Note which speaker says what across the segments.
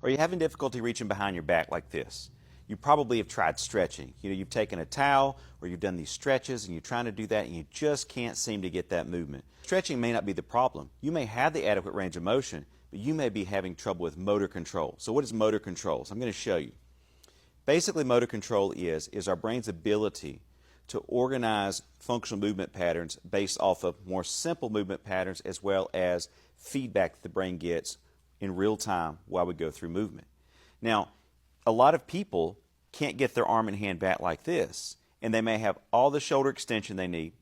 Speaker 1: Or you're having difficulty reaching behind your back like this. You probably have tried stretching. You've taken a towel or you've done these stretches and you're trying to do that and you just can't seem to get that movement. Stretching may not be the problem. You may have the adequate range of motion, but you may be having trouble with motor control. So what is motor control? So I'm going to show you. Basically, motor control is our brain's ability to organize functional movement patterns based off of more simple movement patterns as well as feedback that the brain gets in real time while we go through movement. Now, a lot of people can't get their arm and hand back like this, and they may have all the shoulder extension they need,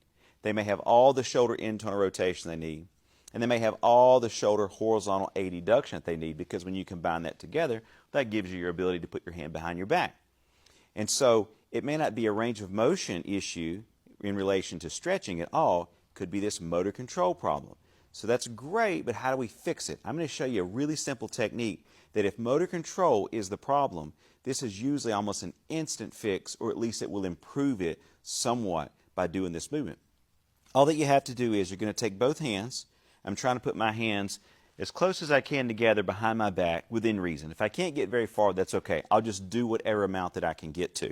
Speaker 1: they may have all the shoulder internal rotation they need, and they may have all the shoulder horizontal adduction that they need, because when you combine that together, that gives you your ability to put your hand behind your back. And so it may not be a range of motion issue in relation to stretching at all. It could be this motor control problem. So that's great, but how do we fix it? I'm going to show you a really simple technique that if motor control is the problem, this is usually almost an instant fix, or at least it will improve it somewhat by doing this movement. All that you have to do is you're going to take both hands. I'm trying to put my hands as close as I can together behind my back within reason. If I can't get very far, that's okay. I'll just do whatever amount that I can get to.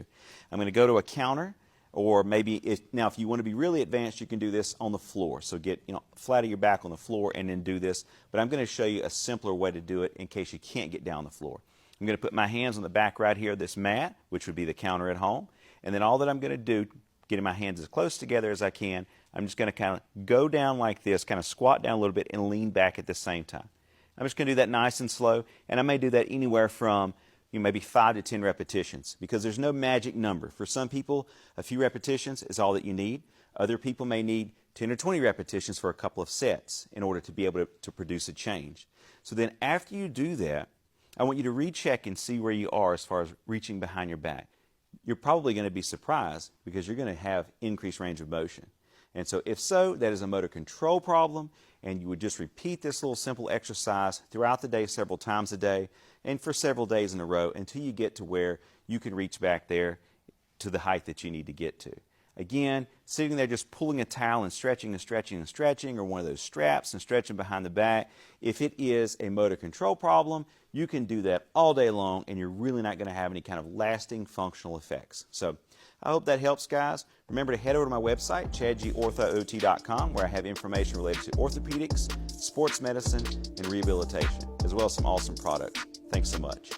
Speaker 1: I'm going to go to a counter, or maybe if you want to be really advanced, you can do this on the floor. So get flat of your back on the floor and then do this. But I'm going to show you a simpler way to do it in case you can't get down the floor. I'm going to put my hands on the back right here of this mat, which would be the counter at home. And then all that I'm going to do, getting my hands as close together as I can, I'm just going to kind of go down like this, kind of squat down a little bit and lean back at the same time. I'm just going to do that nice and slow, and I may do that anywhere from maybe 5 to 10 repetitions, because there's no magic number. For some people, a few repetitions is all that you need. Other people may need 10 or 20 repetitions for a couple of sets in order to be able to produce a change. So then after you do that, I want you to recheck and see where you are as far as reaching behind your back. You're probably going to be surprised because you're going to have increased range of motion. And so if so, that is a motor control problem, and you would just repeat this little simple exercise throughout the day several times a day and for several days in a row until you get to where you can reach back there to the height that you need to get to. Again, sitting there just pulling a towel and stretching and stretching and stretching, or one of those straps and stretching behind the back, if it is a motor control problem, you can do that all day long and you're really not going to have any kind of lasting functional effects. So I hope that helps, guys. Remember to head over to my website, ChadGOrthoOT.com, where I have information related to orthopedics, sports medicine, and rehabilitation, as well as some awesome products. Thanks so much.